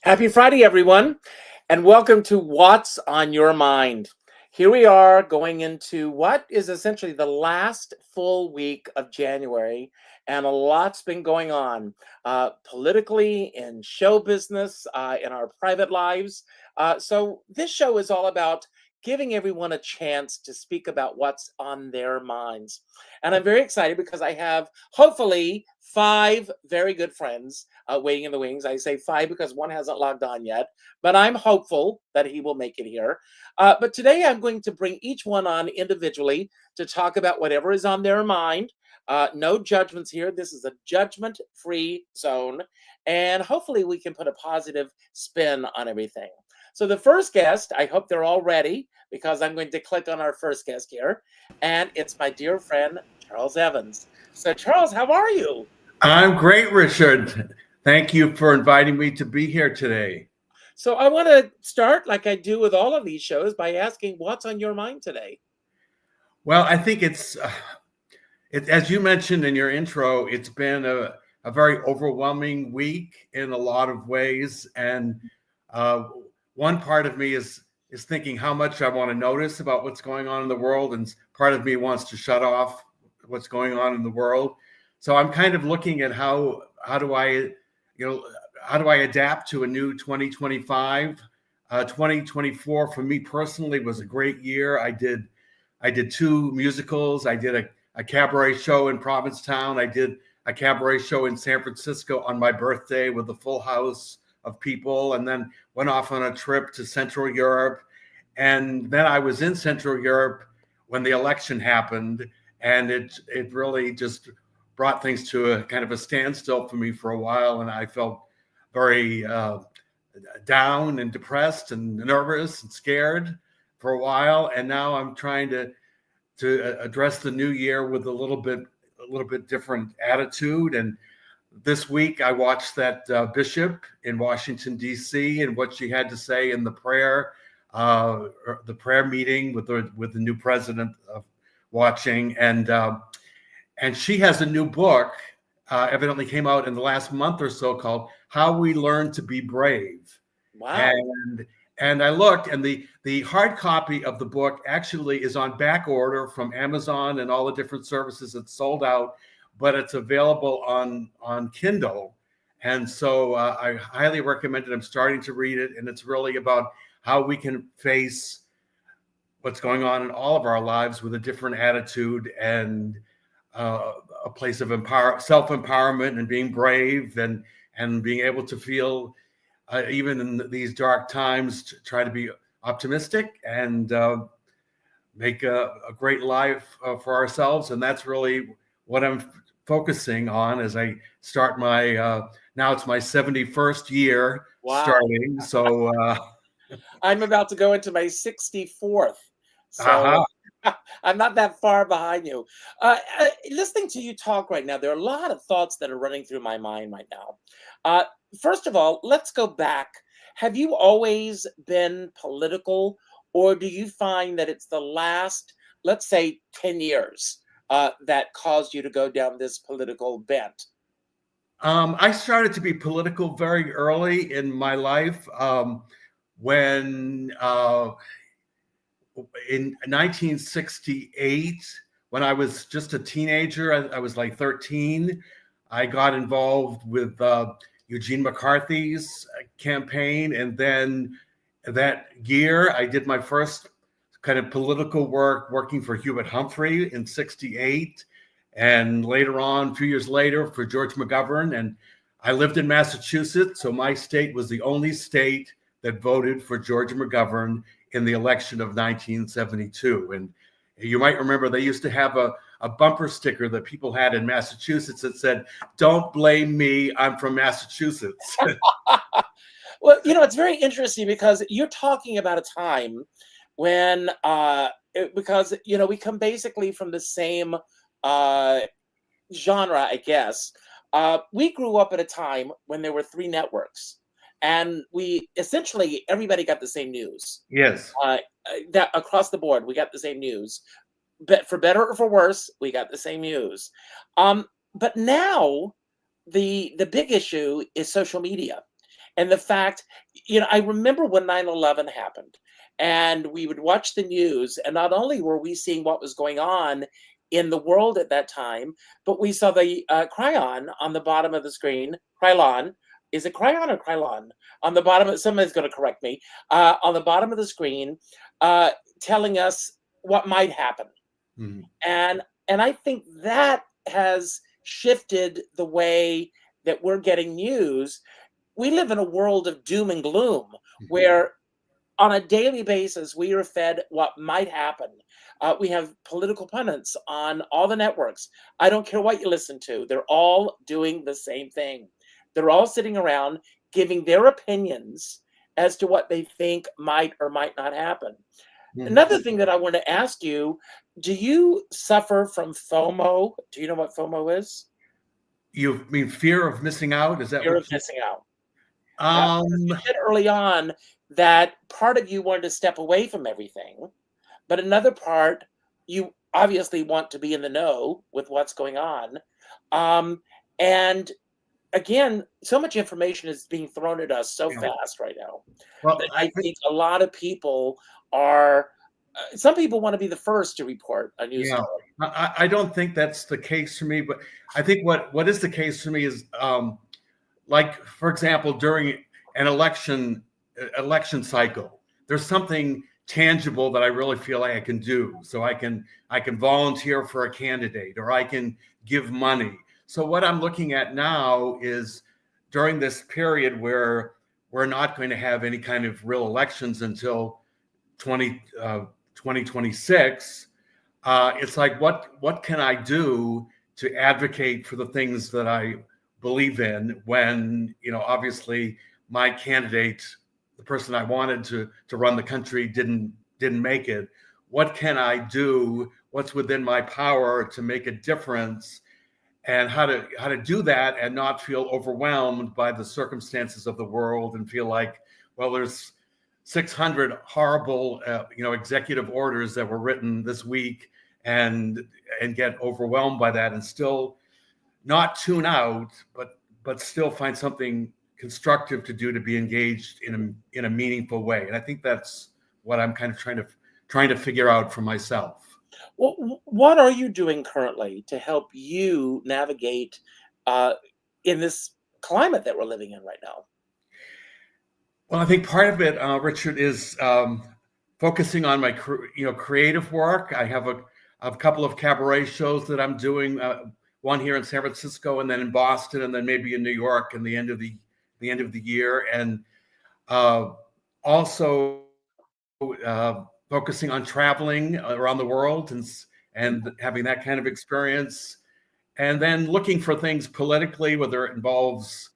Happy Friday, everyone, and welcome to What's on Your Mind. Here we are going into what is essentially the last full week of January, and a lot's been going on politically, in show business, in our private lives. So, this show is all about giving everyone a chance to speak about what's on their minds. And I'm very excited because I have hopefully five very good friends waiting in the wings. I say five because one hasn't logged on yet, but I'm hopeful that he will make it here. But today I'm going to bring each one on individually to talk about whatever is on their mind. No judgments here. This is a judgment free zone. And hopefully we can put a positive spin on everything. So the first guest, I hope they're all ready because I'm going to click on our first guest here. And it's my dear friend, Charles Evans. So, Charles, how are you? I'm great, Richard. Thank you for inviting me to be here today. So I want to start, like I do with all of these shows, by asking what's on your mind today. Well, I think as you mentioned in your intro, it's been a very overwhelming week in a lot of ways. And uh, one part of me is thinking how much I want to notice about what's going on in the world. And part of me wants to shut off what's going on in the world. So I'm kind of looking at how do I, how do I adapt to a new 2025? 2024 for me personally was a great year. I did two musicals. I did a cabaret show in Provincetown. I did a cabaret show in San Francisco on my birthday with a full house of people, and then went off on a trip to Central Europe. And then I was in Central Europe when the election happened, and it really just brought things to a kind of a standstill for me for a while, and I felt very down and depressed and nervous and scared for a while. And now I'm trying to address the new year with a little bit different attitude. And this week I watched that bishop in Washington D.C. and what she had to say in the prayer meeting with the new president watching. And she has a new book, evidently came out in the last month or so, called "How We Learn to Be Brave." Wow. And I looked, and the hard copy of the book actually is on back order from Amazon and all the different services. It's sold out, but it's available on Kindle. And so I highly recommend it. I'm starting to read it, and it's really about how we can face what's going on in all of our lives with a different attitude and a place of self-empowerment and being brave and being able to feel even in these dark times, to try to be optimistic and make a great life for ourselves. And that's really what I'm focusing on as I start now it's my 71st year Wow. starting. So, I'm about to go into my 64th. So aha. I'm not that far behind you. Listening to you talk right now, there are a lot of thoughts that are running through my mind right now. Uh, First of all, let's go back. Have you always been political, or do you find that it's the last, let's say, 10 years that caused you to go down this political bent? I started to be political very early in my life. When In 1968, when I was just a teenager, I was like 13. I got involved with Eugene McCarthy's campaign. And then that year, I did my first kind of political work working for Hubert Humphrey in 68. And later on, a few years later, for George McGovern. And I lived in Massachusetts. So my state was the only state that voted for George McGovern in the election of 1972. And you might remember they used to have a bumper sticker that people had in Massachusetts that said, "Don't blame me, I'm from Massachusetts." Well, it's very interesting because you're talking about a time when, because, we come basically from the same uh, genre, I guess. We grew up at a time when there were three networks, and we essentially everybody got the same news. Yes. Uh, that across the board, we got the same news. But for better or for worse, we got the same news. But now the big issue is social media. And the fact, I remember when 9/11 happened, and we would watch the news, and not only were we seeing what was going on in the world at that time, but we saw the Cryon on the bottom of the screen. Krylon. Is it Cryon or Krylon? On the bottom, somebody's going to correct me. On the bottom of the screen, telling us what might happen. Mhm. And I think that has shifted the way that we're getting news. We live in a world of doom and gloom where on a daily basis we are fed what might happen. We have political pundits on all the networks. I don't care what you listen to, they're all doing the same thing. They're all sitting around giving their opinions as to what they think might or might not happen. Mhm. Another thing that I want to ask you, do you suffer from FOMO? Do you know what FOMO is? You mean fear of missing out? Is that Fear what of missing out. Because um you said early on that part of you wanted to step away from everything, but another part, you obviously want to be in the know with what's going on. Um, and again, so much information is being thrown at us so yeah. fast right now Well, that I think a lot of people are. Some people want to be the first to report a news yeah, story. I don't think that's the case for me, but I think what is the case for me is like, for example, during an election cycle, there's something tangible that I really feel like I can do. So I can volunteer for a candidate, or I can give money. So what I'm looking at now is, during this period where we're not going to have any kind of real elections until 20 2026, it's like, what can I do to advocate for the things that I believe in, when, obviously my candidate, the person I wanted to run the country, didn't make it. What can I do? What's within my power to make a difference, and how to do that and not feel overwhelmed by the circumstances of the world, and feel like, well, there's 600 horrible executive orders that were written this week, and get overwhelmed by that, and still not tune out, but still find something constructive to do, to be engaged in a meaningful way. And I think that's what I'm kind of trying to figure out for myself. Well, what are you doing currently to help you navigate uh, in this climate that we're living in right now? Well, I think part of it, Richard, is focusing on my creative work. I have a couple of cabaret shows that I'm doing. One here in San Francisco, and then in Boston, and then maybe in New York in the end of the year, and uh, also focusing on traveling around the world, and having that kind of experience, and then looking for things politically, whether it involves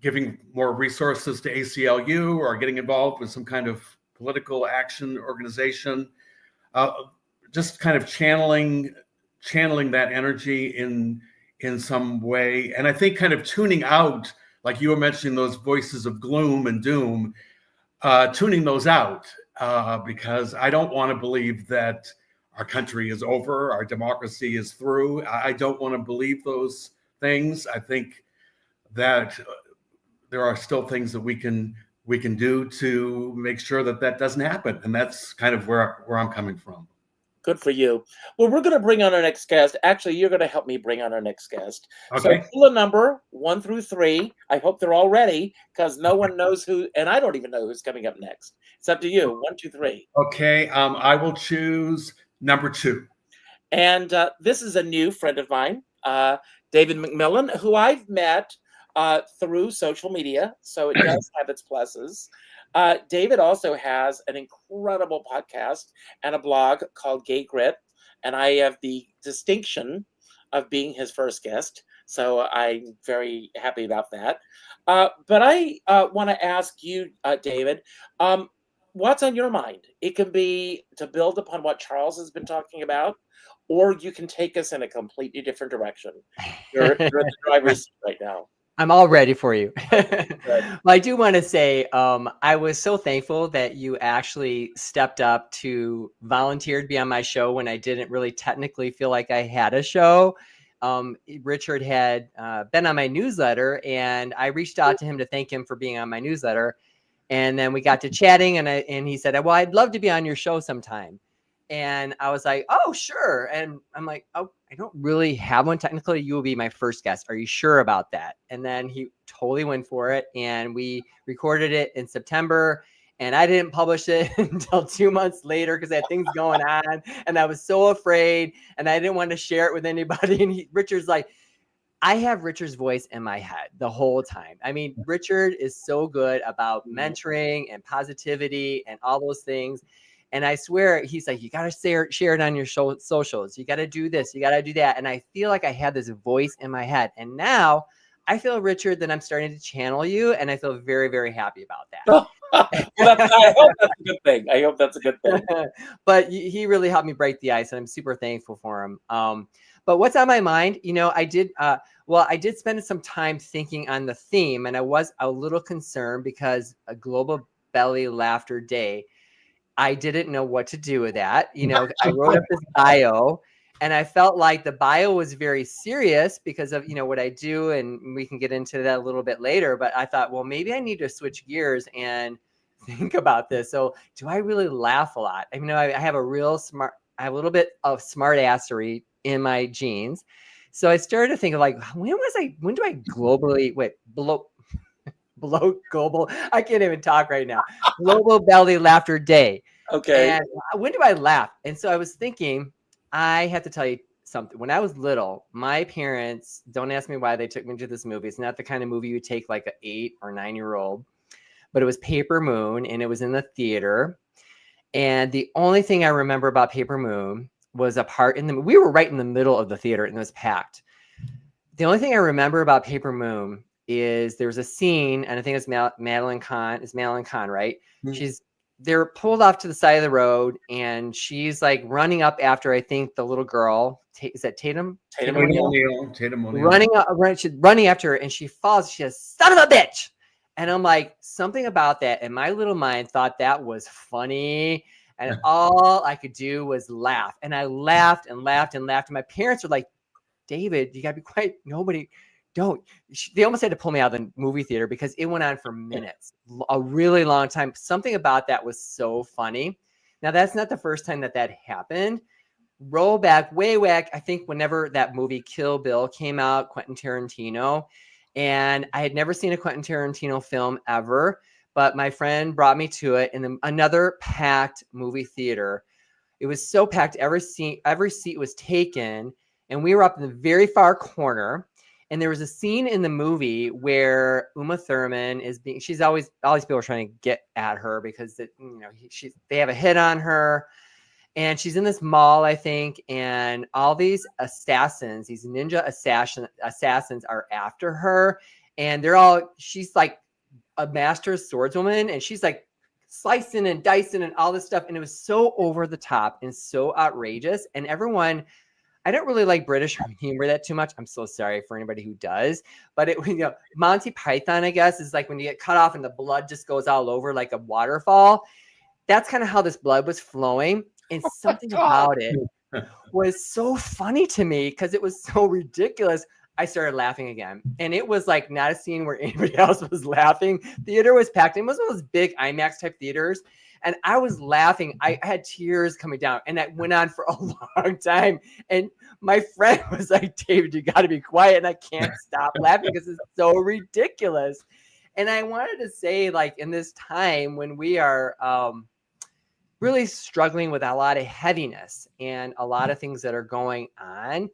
giving more resources to ACLU, or getting involved with some kind of political action organization. Uh, just kind of channeling that energy in some way. And I think kind of tuning out, like you were mentioning, those voices of gloom and doom, tuning those out, because I don't want to believe that our country is over, our democracy is through. I don't want to believe those things. I think that there are still things that we can do to make sure that that doesn't happen, and that's kind of where I'm coming from. Good for you. Well, we're going to bring on our next guest. Actually, you're going to help me bring on our next guest. So, Okay. pull a number 1 through 3. I hope they're all ready, because no one knows who, and I don't even know who's coming up next. It's up to you. 1, 2, 3. Okay. I will choose number 2. And this is a new friend of mine, David McMillan, who I've met through social media. So it does have its pluses. David also has an incredible podcast and a blog called Gay Grit. And I have the distinction of being his first guest. So I'm very happy about that. But I want to ask you, David, what's on your mind? It can be to build upon what Charles has been talking about, or you can take us in a completely different direction. You're in the driver's seat right now. I'm all ready for you. Good. Well, I do want to say I was so thankful that you actually stepped up to volunteer to be on my show when I didn't really technically feel like I had a show. Richard had been on my newsletter, and I reached out to him to thank him for being on my newsletter. And then we got to chatting, and he said, well, I'd love to be on your show sometime. And I was like, oh, sure. And I'm like, oh, I don't really have one. Technically, you will be my first guest. Are you sure about that? And then he totally went for it. And we recorded it in September. And I didn't publish it until 2 months later because I had things going on. And I was so afraid. And I didn't want to share it with anybody. And Richard's like, I have Richard's voice in my head the whole time. I mean, Richard is so good about mentoring and positivity and all those things. And I swear, he's like, you got to share it on your socials. You got to do this. You got to do that. And I feel like I had this voice in my head. And now I feel, Richard, that I'm starting to channel you. And I feel very, very happy about that. I hope that's a good thing. I hope that's a good thing. But he really helped me break the ice. And I'm super thankful for him. But what's on my mind, I did spend some time thinking on the theme, and I was a little concerned because a Global Belly Laughter Day, I didn't know what to do with that. I wrote up this bio, and I felt like the bio was very serious because of, what I do, and we can get into that a little bit later. But I thought, well, maybe I need to switch gears and think about this. So do I really laugh a lot? I have a little bit of smart assery in my genes. So I started to think of like, when do I globally blow global? I can't even talk right now. Global Belly Laughter Day. Okay. And when do I laugh? And so I was thinking, I have to tell you something. When I was little, my parents, don't ask me why they took me to this movie. It's not the kind of movie you take like an 8 or 9-year-old, but it was Paper Moon, and it was in the theater. And the only thing I remember about Paper Moon was a part we were right in the middle of the theater, and it was packed. The only thing I remember about Paper Moon is there was a scene, and I think it's Madeline Kahn. It's Madeline Kahn, right? Mm-hmm. They're pulled off to the side of the road, and she's like running up after, I think, the little girl. Is that Tatum? Tatum O'Neal. She's running after her, and she falls. She says, "Son of a bitch!" And I'm like, something about that in my little mind thought that was funny. And all I could do was laugh. And I laughed and laughed and laughed. And my parents were like, David, you got to be quiet. They almost had to pull me out of the movie theater because it went on for minutes, a really long time. Something about that was so funny. Now, that's not the first time that happened. Roll back, way back, I think whenever that movie Kill Bill came out, Quentin Tarantino. And I had never seen a Quentin Tarantino film ever. But my friend brought me to it in another packed movie theater. It was so packed, every seat was taken, and we were up in the very far corner. And there was a scene in the movie where Uma Thurman she's always, all these people are trying to get at her because they have a hit on her. And she's in this mall, I think, and all these assassins, these ninja assassins are after her. And she's like a master swordswoman, and she's like slicing and dicing and all this stuff. And it was so over the top and so outrageous. And everyone, I don't really like British humor that too much. I'm so sorry for anybody who does. But Monty Python, I guess, is like when you get cut off and the blood just goes all over like a waterfall. That's kind of how this blood was flowing. And something about it was so funny to me because it was so ridiculous. I started laughing again. And it was like not a scene where anybody else was laughing. Theater was packed. It was one of those big IMAX type theaters. And I was laughing. I had tears coming down. And that went on for a long time. And my friend was like, David, you got to be quiet. And I can't stop laughing because it's so ridiculous. And I wanted to say, like, in this time when we are really struggling with a lot of heaviness and a lot of things that are going on,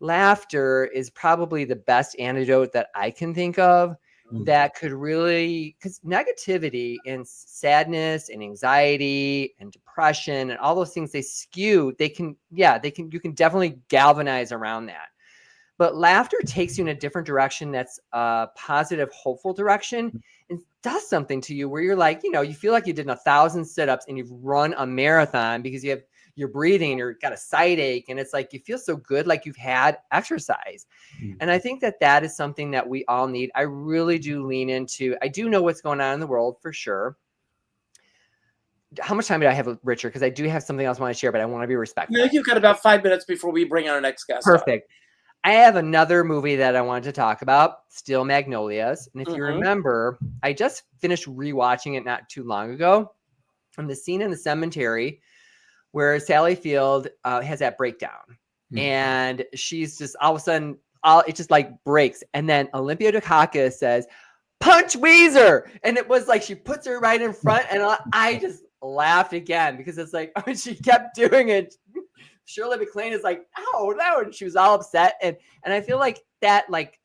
laughter is probably the best antidote that I can think of that could really, because negativity and sadness and anxiety and depression and all those things, you can definitely galvanize around that. But laughter takes you in a different direction. That's a positive, hopeful direction, and does something to you where you're like, you feel like you did 1,000 sit-ups and you've run a marathon because you're breathing, you've got a side ache, and it's like you feel so good, like you've had exercise. And I think that is something that we all need. I really do lean into. I do know what's going on in the world for sure. How much time do I have, Richard? Because I do have something else I want to share, but I want to be respectful. You've got about 5 minutes before we bring on our next guest. Perfect. I have another movie that I wanted to talk about, Still Magnolias. And if you Mhm. remember, I just finished rewatching it not too long ago. And the scene in the cemetery where Sally Field has that breakdown. And she's just all of a sudden, it just like breaks. And then Olympia Dukakis says, "Punch Weezer." And it was like she puts her right in front. And I just laughed again because it's like, when she kept doing it, Shirley MacLaine is like, "Oh no," and she was all upset. And I feel like that like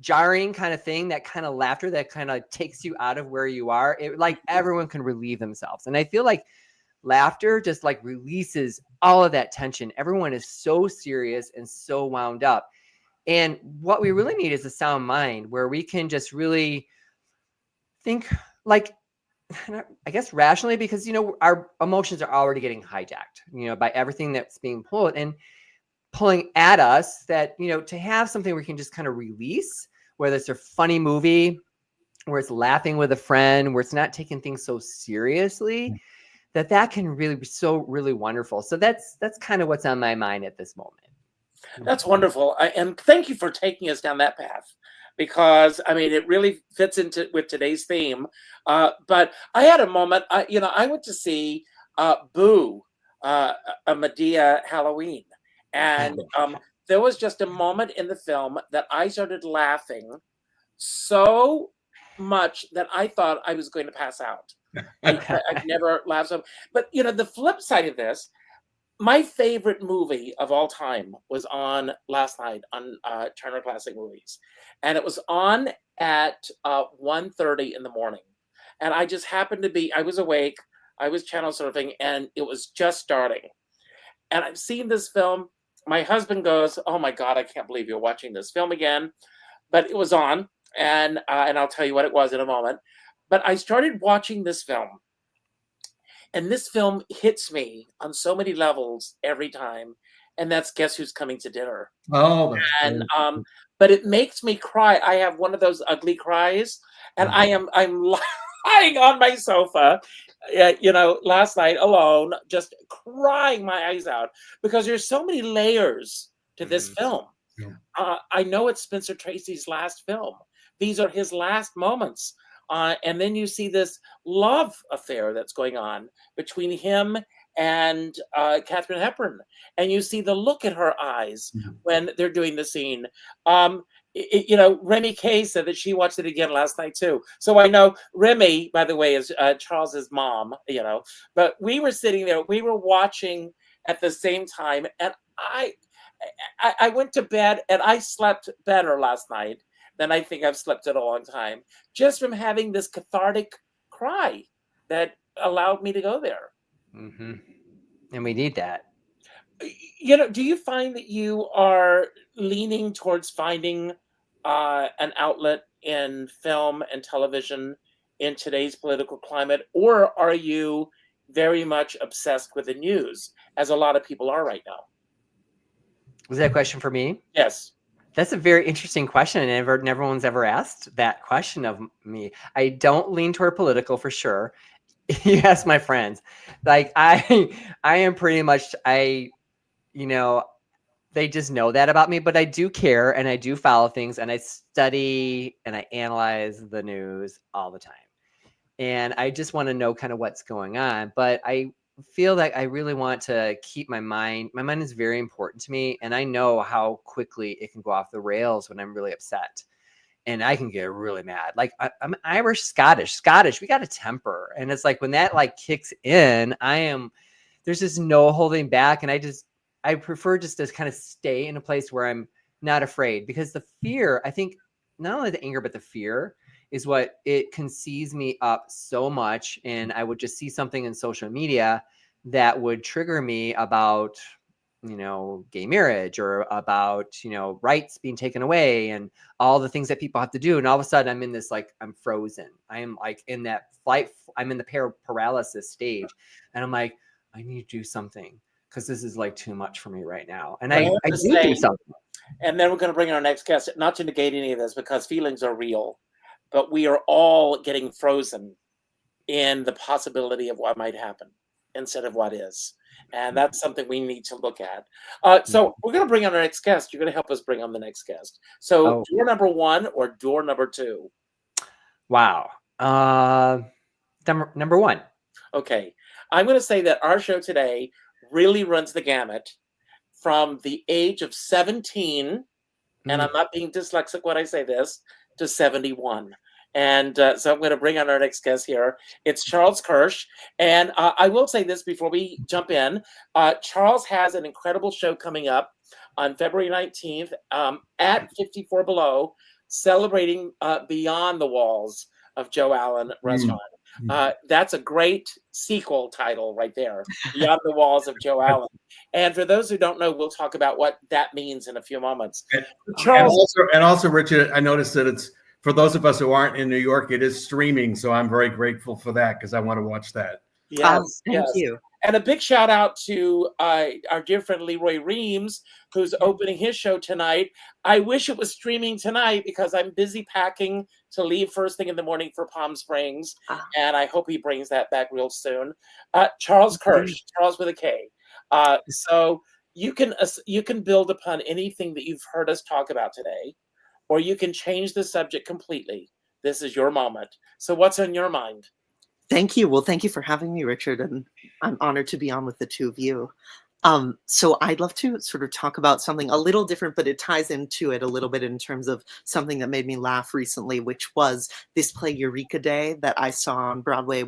jarring kind of thing, that kind of laughter that kind of takes you out of where you are. It like everyone can relieve themselves. And I feel like laughter just like releases all of that tension. Everyone is so serious and so wound up. And what we really need is a sound mind where we can just really think like, I guess rationally, because our emotions are already getting hijacked, by everything that's being pulled and pulling at us. That to have something we can just kind of release, whether it's a funny movie, where it's laughing with a friend, where it's not taking things so seriously, that can really be so really wonderful. So that's kind of what's on my mind at this moment. That's wonderful. And thank you for taking us down that path, because I mean, it really fits into with today's theme. But I had a moment, I went to see Boo, a Medea Halloween. And there was just a moment in the film that I started laughing so much that I thought I was going to pass out. I've never laughed so. But the flip side of this, my favorite movie of all time was on last night on Turner Classic Movies, and it was on at 1:30 in the morning, and I just happened to be. I was awake. I was channel surfing, and it was just starting. And I've seen this film. My husband goes, "Oh my God, I can't believe you're watching this film again," but it was on, and I'll tell you what it was in a moment. But I started watching this film, and this film hits me on so many levels every time, and that's Guess Who's Coming to Dinner. Oh, that's And great. but it makes me cry. I have one of those ugly cries, and I'm lying on my sofa, last night alone, just crying my eyes out, because there's so many layers to this Mhm. film. Yeah. I know it's Spencer Tracy's last film. These are his last moments. And then you see this love affair that's going on between him and Katharine Hepburn. And you see the look in her eyes Mhm. when they're doing the scene. Remy Kay said that she watched it again last night too. So I know Remy, by the way, is Charles's mom, but we were sitting there, we were watching at the same time. And I went to bed and I slept better last night than I think I've slept in a long time, just from having this cathartic cry that allowed me to go there. Mhm. And we need that. Do you find that you are leaning towards finding an outlet in film and television in today's political climate, or are you very much obsessed with the news, as a lot of people are right now? Was that a question for me? Yes. That's a very interesting question, and never one's ever asked that question of me. I don't lean toward political for sure. You ask my friends. Like I am pretty much you know, they just know that about me, but I do care and I do follow things and I study and I analyze the news all the time. And I just want to know kind of what's going on, but I feel like I really want to keep my mind. My mind is very important to me, and I know how quickly it can go off the rails when I'm really upset. And I can get really mad. Like I'm Irish, Scottish. We got a temper, and it's like when that like kicks in, there's just no holding back, and I prefer just to kind of stay in a place where I'm not afraid, because the fear, I think, not only the anger but the fear is what it can seize me up so much, and I would just see something in social media that would trigger me about gay marriage, or about rights being taken away and all the things that people have to do, and all of a sudden I'm in this, like, I'm frozen. I am like in that flight, I'm in the paralysis stage, and I'm like, I need to do something, because this is like too much for me right now. And But I have I to do say, something. and then we're going to bring in our next guest, not to negate any of this, because feelings are real, but we are all getting frozen in the possibility of what might happen. instead of what is. And that's something we need to look at. So we're going to bring on our next guest. You're going to help us bring on the next guest. So Oh. door number 1 or door number 2? Wow. Number 1. Okay. I'm going to say that our show today really runs the gamut from the age of 17, and I'm not being dyslexic when I say this, to 71. And so I'm going to bring on our next guest here. It's Charles Kirsch. And I will say this before we jump in. Charles has an incredible show coming up on February 19th at 54 Below, celebrating Beyond the Walls of Joe Allen Restaurant. That's a great sequel title right there, Beyond the Walls of Joe Allen. And for those who don't know, we'll talk about what that means in a few moments. Charles, and also, Richard, I noticed that it's, for those of us who aren't in New York, it is streaming. So I'm very grateful for that because I want to watch that. Yes, thank you. And a big shout out to our dear friend Leroy Reams, who's opening his show tonight. I wish it was streaming tonight because I'm busy packing to leave first thing in the morning for Palm Springs. And I hope he brings that back real soon. Charles Kirsch, Charles with a K. So you can build upon anything that you've heard us talk about today, or you can change the subject completely. This is your moment. So what's on your mind? Thank you. Well, thank you for having me, Richard, and I'm honored to be on with the two of you. So I'd love to sort of talk about something a little different, but it ties into it a little bit in terms of something that made me laugh recently, which was this play Eureka Day that I saw on Broadway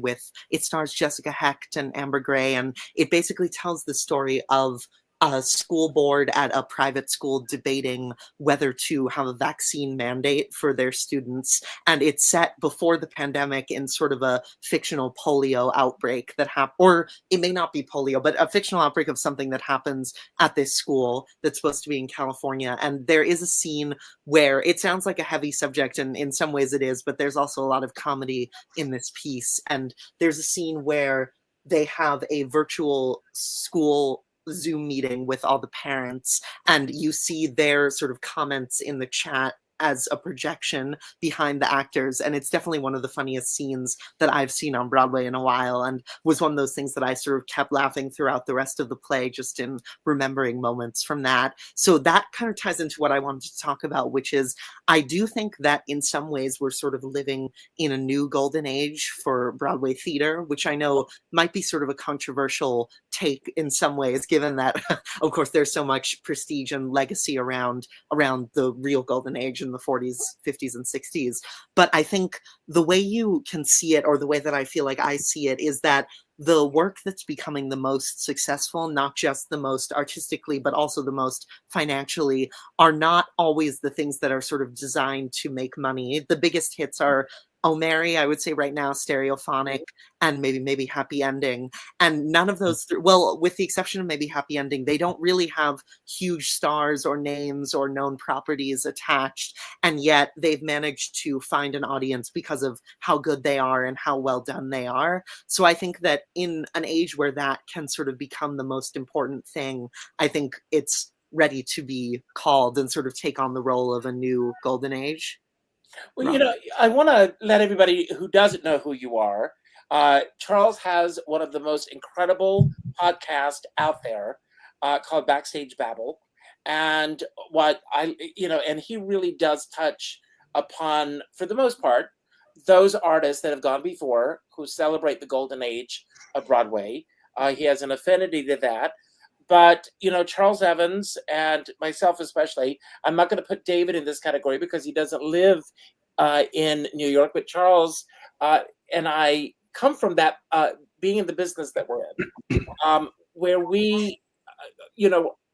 it stars Jessica Hecht and Amber Gray, and it basically tells the story of a school board at a private school debating whether to have a vaccine mandate for their students. And it's set before the pandemic in sort of a fictional polio outbreak that happened, or it may not be polio, but a fictional outbreak of something that happens at this school that's supposed to be in California. And there is a scene where it sounds like a heavy subject, and in some ways it is, but there's also a lot of comedy in this piece. And there's a scene where they have a virtual school Zoom meeting with all the parents, and you see their sort of comments in the chat as a projection behind the actors. And it's definitely one of the funniest scenes that I've seen on Broadway in a while, and was one of those things that I sort of kept laughing throughout the rest of the play, just in remembering moments from that. So that kind of ties into what I wanted to talk about, which is I do think that in some ways we're sort of living in a new golden age for Broadway theater, which I know might be sort of a controversial take in some ways, given that, of course, there's so much prestige and legacy around the real golden age in the 40s, 50s, and 60s. But I think the way you can see it, or the way that I feel like I see it, is that the work that's becoming the most successful, not just the most artistically, but also the most financially, are not always the things that are sort of designed to make money. The biggest hits are Oh Mary, I would say right now, Stereophonic, and maybe Happy Ending. And none of those, well, with the exception of maybe Happy Ending, they don't really have huge stars or names or known properties attached. And yet they've managed to find an audience because of how good they are and how well done they are. So I think that in an age where that can sort of become the most important thing, I think it's ready to be called and sort of take on the role of a new golden age. Well, you know, I want to let everybody who doesn't know who you are. Charles has one of the most incredible podcasts out there called Backstage Babble, and and he really does touch upon, for the most part, those artists that have gone before who celebrate the golden age of Broadway. He has an affinity to that. But, you know, Charles Evans and myself especially, I'm not going to put David in this category because he doesn't live in New York, but Charles and I come from that, being in the business that we're in, where we,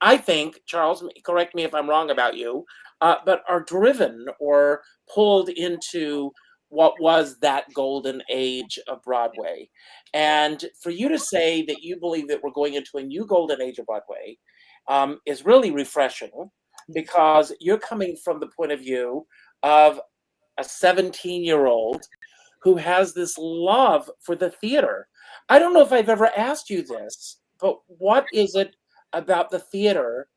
I think, Charles, correct me if I'm wrong about you, but are driven or pulled into what was that golden age of Broadway. And for you to say that you believe that we're going into a new golden age of Broadway is really refreshing, because you're coming from the point of view of a 17-year-old who has this love for the theater. I don't know if I've ever asked you this, but what is it about the theater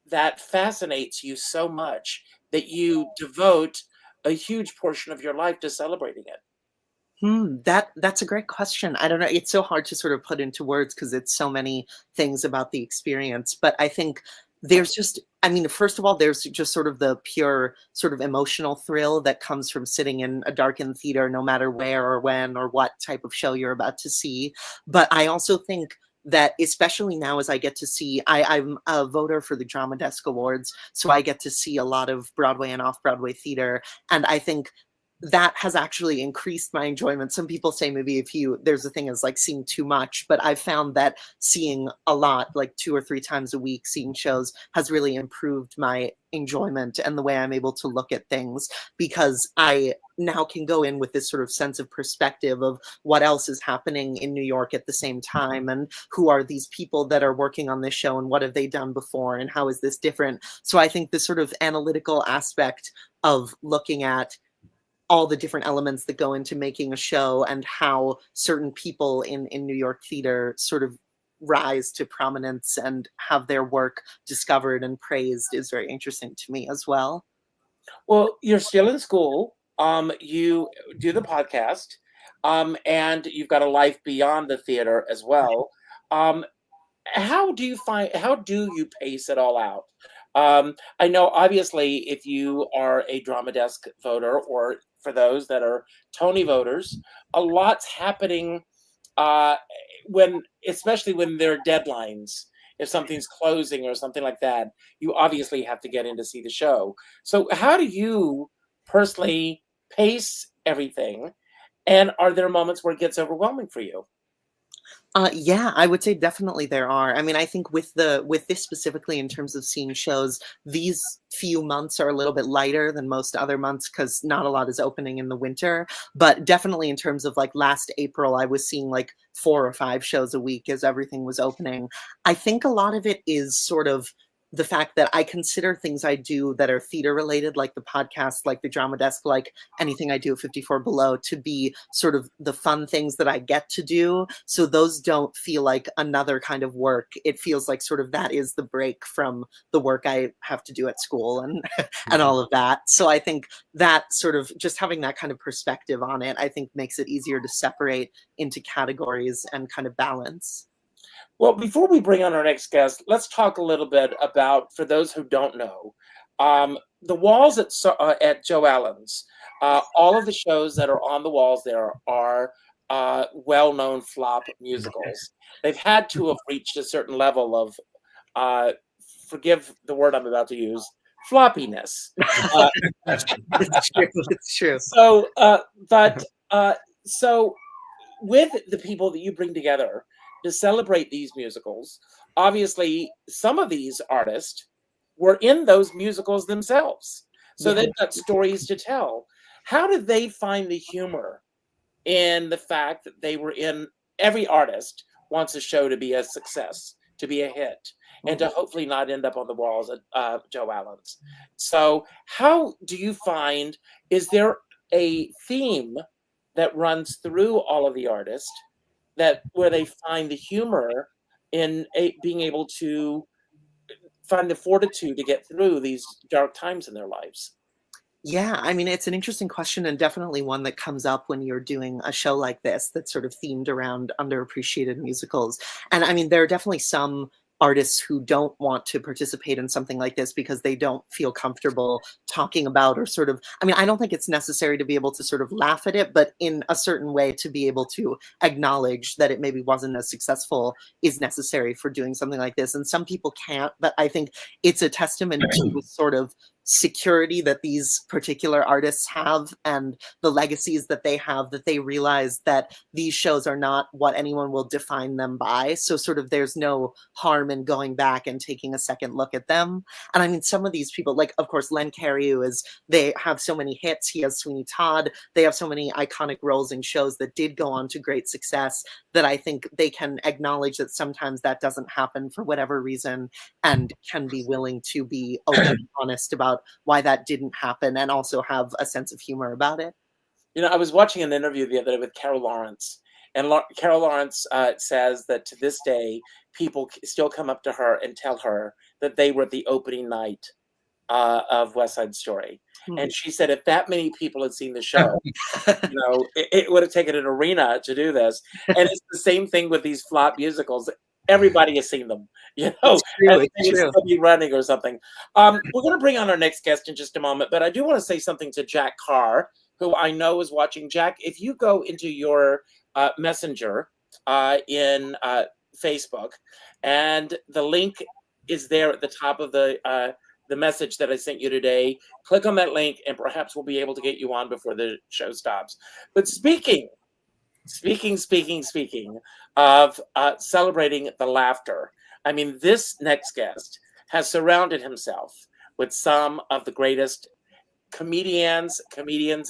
that fascinates you so much that you devote a huge portion of your life to celebrating it? That's a great question. I don't know. It's so hard to sort of put into words because it's so many things about the experience. But I think there's just, I mean, first of all, there's just sort of the pure sort of emotional thrill that comes from sitting in a darkened theater, no matter where or when or what type of show you're about to see. But I also think that especially now as I get to see, I'm a voter for the Drama Desk Awards, so I get to see a lot of Broadway and off-Broadway theater. And I think that has actually increased my enjoyment. Some people say maybe if you there's a thing as like seeing too much, but I've found that seeing a lot, like 2 or 3 times a week, seeing shows has really improved my enjoyment and the way I'm able to look at things because I now can go in with this sort of sense of perspective of what else is happening in New York at the same time and who are these people that are working on this show and what have they done before and how is this different. So I think the sort of analytical aspect of looking at all the different elements that go into making a show and how certain people in New York theater sort of rise to prominence and have their work discovered and praised is very interesting to me as well. Well, you're still in school. You do the podcast, and you've got a life beyond the theater as well. Um, how do you pace it all out? I know obviously if you are a drama desk voter or for those that are Tony voters, a lot's happening uh, when especially when there are deadlines. If something's closing or something like that, you obviously have to get in to see the show. So how do you personally pace everything? And are there moments where it gets overwhelming for you? Yeah, I would say definitely there are. I mean, I think with this specifically in terms of seeing shows, these few months are a little bit lighter than most other months because not a lot is opening in the winter. But definitely in terms of like last April, I was seeing like 4 or 5 shows a week as everything was opening. I think a lot of it is sort of the fact that I consider things I do that are theater related, like the podcast, like the drama desk, like anything I do at 54 Below, to be sort of the fun things that I get to do. So those don't feel like another kind of work. It feels like sort of that is the break from the work I have to do at school and and all of that. So I think that sort of just having that kind of perspective on it, I think makes it easier to separate into categories and kind of balance. Well, before we bring on our next guest, let's talk a little bit about, for those who don't know, the walls at Joe Allen's. All of the shows that are on the walls there are well-known flop musicals. They've had to have reached a certain level of, uh, forgive the word I'm about to use, floppiness. Uh, It's true. It's true. so, but so with the people that you bring together to celebrate these musicals, obviously some of these artists were in those musicals themselves. So Yeah. they've got stories to tell. How did they find the humor in the fact that they were in every artist wants a show to be a success, to be a hit, and to hopefully not end up on the walls at Joe Allen's. So how do you find, is there a theme that runs through all of the artists that where they find the humor in being able to find the fortitude to get through these dark times in their lives? Yeah, I mean, it's an interesting question and definitely one that comes up when you're doing a show like this that's sort of themed around underappreciated musicals. And I mean, there are definitely some artists who don't want to participate in something like this because they don't feel comfortable talking about or sort of, I mean, I don't think it's necessary to be able to sort of laugh at it, but in a certain way to be able to acknowledge that it maybe wasn't as successful is necessary for doing something like this. And some people can't, but I think it's a testament to sort of security that these particular artists have and the legacies that they have, that they realize that these shows are not what anyone will define them by. So sort of there's no harm in going back and taking a second look at them. And I mean, some of these people, like of course Len Cariou, is, they have so many hits. He has Sweeney Todd. They have so many iconic roles in shows that did go on to great success that I think they can acknowledge that sometimes that doesn't happen for whatever reason, and can be willing to be open and honest about why that didn't happen and also have a sense of humor about it. You know, I was watching an interview the other day with Carol Lawrence, and Carol Lawrence says that to this day, people still come up to her and tell her that they were at the opening night of West Side Story. Hmm. And she said if that many people had seen the show, it would have taken an arena to do this. And it's the same thing with these flop musicals. Everybody has seen them, It's and true. they It's would true. still be running or something. We're going to bring on our next guest in just a moment, but I do want to say something to Jack Carr, who I know is watching. Jack, if you go into your messenger in Facebook, and the link is there at the top of the message that I sent you today. Click on that link, and perhaps we'll be able to get you on before the show stops. But speaking of celebrating the laughter, I mean, this next guest has surrounded himself with some of the greatest comedians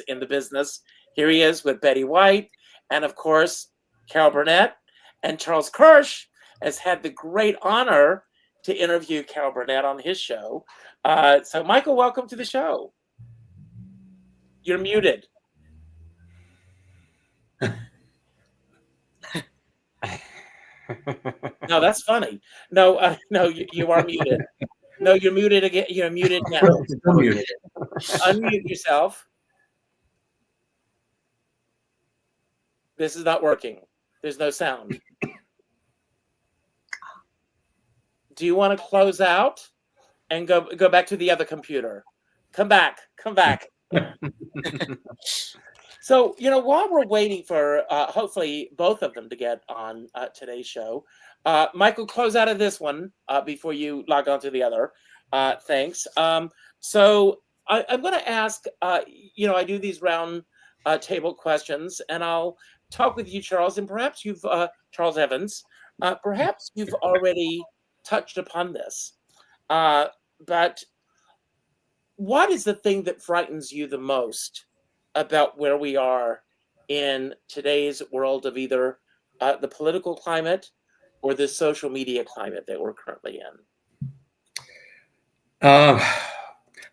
in the business. Here he is with Betty White, and of course, Carol Burnett. And Charles Kirsch has had the great honor to interview Carol Burnett on his show. So, Michael, welcome to the show. You're muted. No, that's funny. No, no, you are muted. No, you're muted again. You're muted now. Still muted. Unmute yourself. This is not working. There's no sound. Do you want to close out and go back to the other computer? Come back. So, while we're waiting for hopefully both of them to get on today's show, Michael, close out of this one before you log on to the other. Thanks. So I'm going to ask, I do these round table questions, and I'll talk with you, Charles, and perhaps Charles Evans, perhaps you've already touched upon this. But what is the thing that frightens you the most about where we are in today's world of either the political climate or the social media climate that we're currently in? I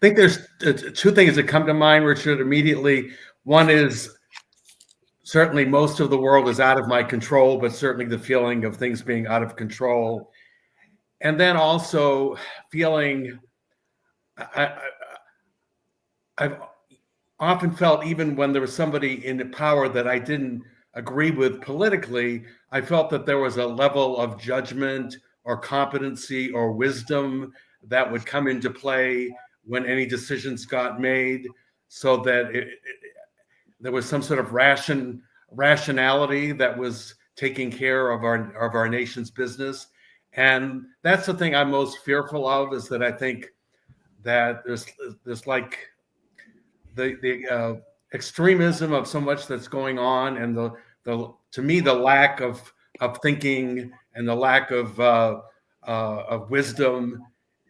think there's two things that come to mind, Richard, immediately. One is certainly most of the world is out of my control, but certainly the feeling of things being out of control. And then also feeling, I've often felt, even when there was somebody in power that I didn't agree with politically, I felt that there was a level of judgment or competency or wisdom that would come into play when any decisions got made, so that there was some sort of rationality that was taking care of our nation's business. And that's the thing I'm most fearful of, is that I think that there's like the extremism of so much that's going on, and to me the lack of thinking, and the lack of wisdom,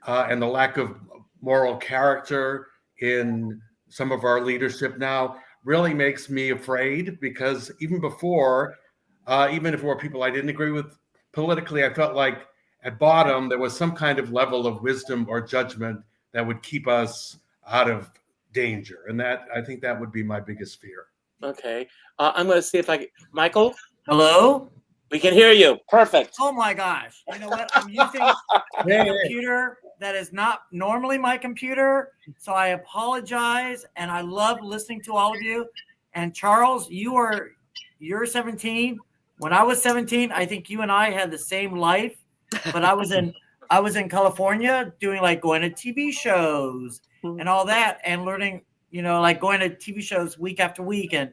and the lack of moral character in some of our leadership now really makes me afraid. Because even before, even if there were people I didn't agree with politically, I felt like at bottom there was some kind of level of wisdom or judgment that would keep us out of danger. And that, I think, that would be my biggest fear. Okay. I'm going to see if Michael? Hello? We can hear you. Perfect. Oh my gosh. You know what? I'm using a computer that is not normally my computer. So I apologize. And I love listening to all of you. And Charles, you're 17. When I was 17, I think you and I had the same life. But I was in California doing, like, going to TV shows and all that, and learning, like going to TV shows week after week and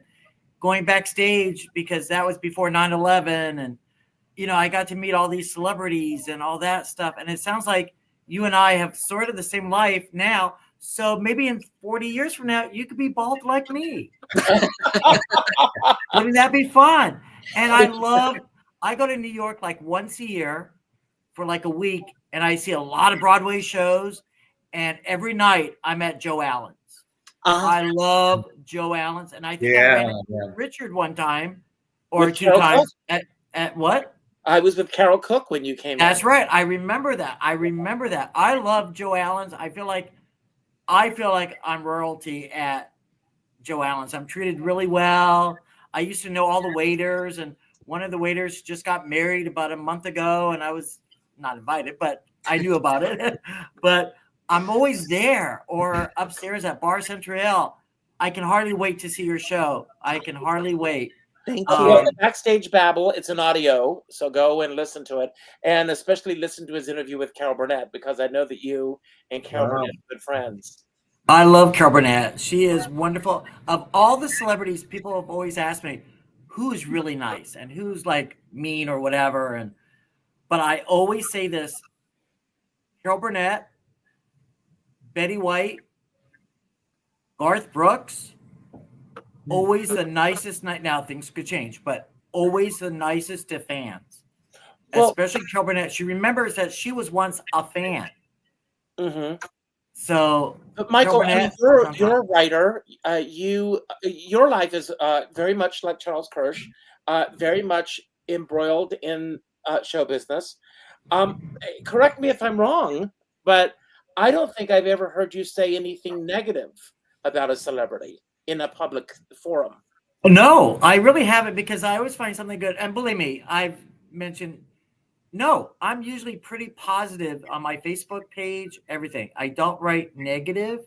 going backstage, because that was before 9/11. And, I got to meet all these celebrities and all that stuff. And it sounds like you and I have sort of the same life now. So maybe in 40 years from now, you could be bald like me. Wouldn't that be fun? And I go to New York like once a year for like a week, and I see a lot of Broadway shows. And every night I'm at Joe Allen's. I love Joe Allen's. And I think I ran into Richard one time or With two Carol times at what? I was with Carol Cook when you came. That's right. I remember that. I love Joe Allen's. I feel like I'm royalty at Joe Allen's. I'm treated really well. I used to know all the waiters, and one of the waiters just got married about a month ago, and I was not invited, but I knew about it. But I'm always there or upstairs at Bar Central. I can hardly wait to see your show. I can hardly wait. Thank Well, you. Backstage Babble, it's an audio, so go and listen to it. And especially listen to his interview with Carol Burnett, because I know that you and Carol Wow. Burnett are good friends. I love Carol Burnett. She is wonderful. Of all the celebrities, people have always asked me, who's really nice and who's like mean or whatever. But I always say this: Carol Burnett, Betty White, Garth Brooks, always the nicest. Now things could change, but always the nicest to fans. Well, especially Carol Burnett. She remembers that she was once a fan. mm-hmm. So, But Michael, I mean, Burnett, you're a writer. Your life is very much like Charles Kirsch, very much embroiled in show business. Correct me if I'm wrong, but I don't think I've ever heard you say anything negative about a celebrity in a public forum. No, I really haven't, because I always find something good. And believe me, I've mentioned, no, I'm usually pretty positive on my Facebook page, everything. I don't write negative.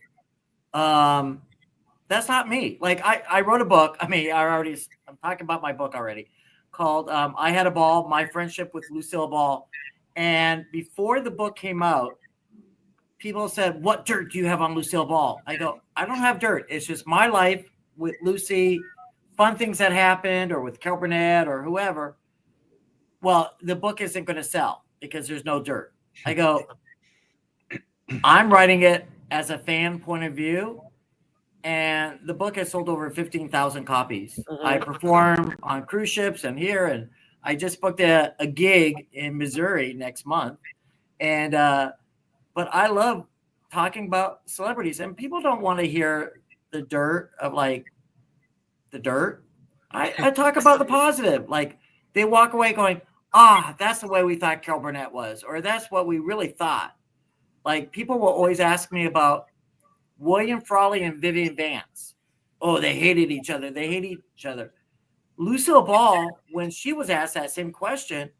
That's not me. Like I wrote a book. I mean, I'm talking about my book already, called I Had a Ball, My Friendship with Lucille Ball. And before the book came out, people said, what dirt do you have on Lucille Ball? I go, I don't have dirt. It's just my life with Lucy, fun things that happened, or with Carol Burnett or whoever. Well, the book isn't going to sell because there's no dirt. I go, I'm writing it as a fan point of view. And the book has sold over 15,000 copies. Mm-hmm. I perform on cruise ships and here, and I just booked a gig in Missouri next month. And, but I love talking about celebrities, and people don't want to hear the dirt of like the dirt. I talk about the positive. Like they walk away going, that's the way we thought Carol Burnett was, or that's what we really thought. Like people will always ask me about William Frawley and Vivian Vance. Oh, they hated each other. They hate each other. Lucille Ball, when she was asked that same question,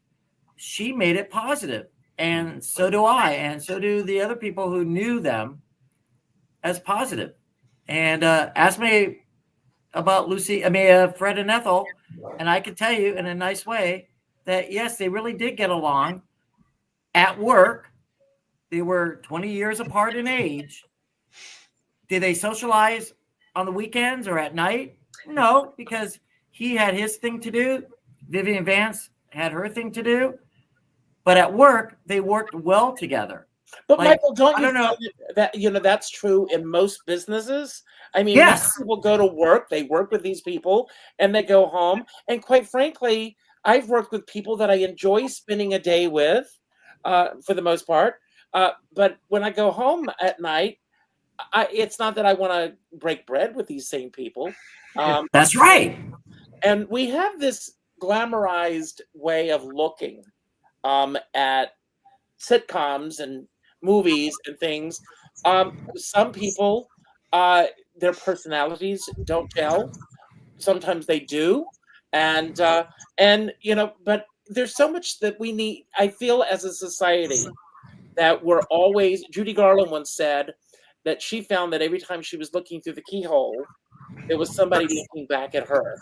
she made it positive. And so do I. And so do the other people who knew them as positive. And ask me about Fred and Ethel. And I can tell you in a nice way that, yes, they really did get along at work. They were 20 years apart in age. Did they socialize on the weekends or at night? No, because he had his thing to do. Vivian Vance had her thing to do. But at work, they worked well together. But Like, Michael, don't I you don't know. find that that's true in most businesses? I mean, Yes. most people go to work, they work with these people, and they go home. And quite frankly, I've worked with people that I enjoy spending a day with, for the most part. But when I go home at night, it's not that I want to break bread with these same people. That's right. And we have this glamorized way of looking at sitcoms and movies and things. Some people, their personalities don't gel. Sometimes they do, and but there's so much that we need. I feel as a society that we're always. Judy Garland once said that she found that every time she was looking through the keyhole, there was somebody looking back at her.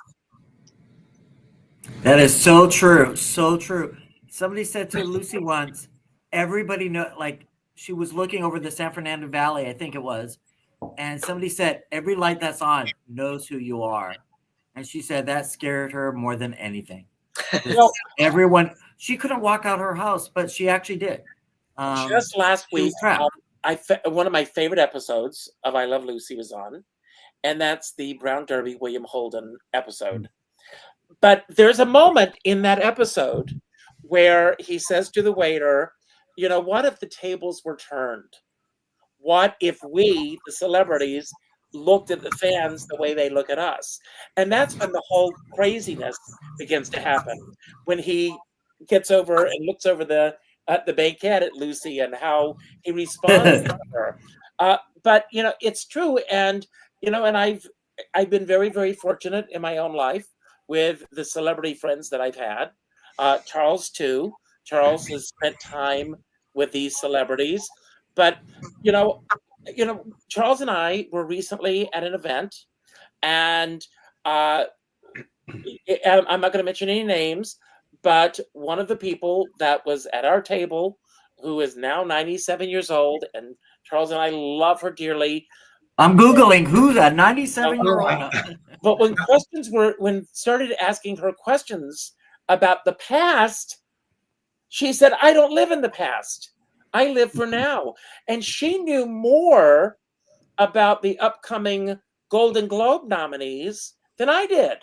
That is so true. So true. Somebody said to Lucy once, everybody know, like she was looking over the San Fernando Valley, I think it was. And somebody said, every light that's on knows who you are. And she said that scared her more than anything. Everyone, she couldn't walk out her house, but she actually did. Just last week, one of my favorite episodes of I Love Lucy was on, and that's the Brown Derby William Holden episode. But there's a moment in that episode where he says to the waiter, what if the tables were turned? What if we, the celebrities, looked at the fans the way they look at us? And that's when the whole craziness begins to happen, when he gets over and looks over at the banquette at Lucy and how he responds to her. But it's true, and and I've been very, very fortunate in my own life with the celebrity friends that I've had. Charles too. Charles has spent time with these celebrities. But you know, Charles and I were recently at an event, and I'm not going to mention any names, but one of the people that was at our table, who is now 97 years old, and Charles and I love her dearly. I'm Googling who's a 97-year-old. But when started asking her questions about the past, she said, I don't live in the past. I live for now. And she knew more about the upcoming Golden Globe nominees than I did.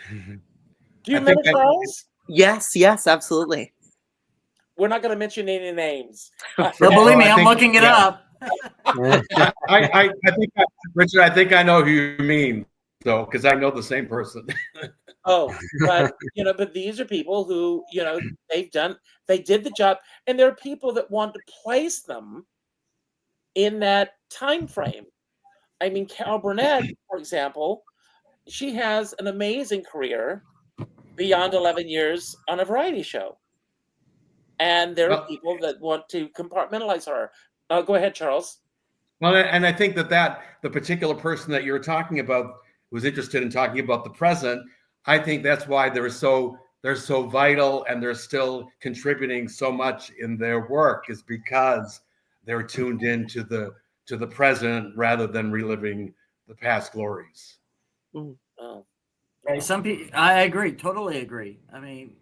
Do you remember, Charles? Yes, absolutely. We're not going to mention any names. But believe me, I'm looking it up. I think, Richard, I think I know who you mean, though, because I know the same person. Oh, but but these are people who, they did the job, and there are people that want to place them in that time frame. I mean, Carol Burnett, for example, she has an amazing career beyond 11 years on a variety show. And there are people that want to compartmentalize her. Go ahead, Charles. Well, and I think that the particular person that you're talking about was interested in talking about the present. I think that's why they're so vital, and they're still contributing so much in their work, is because they're tuned into the present rather than reliving the past glories. Oh. Some people, I agree, totally agree. I mean,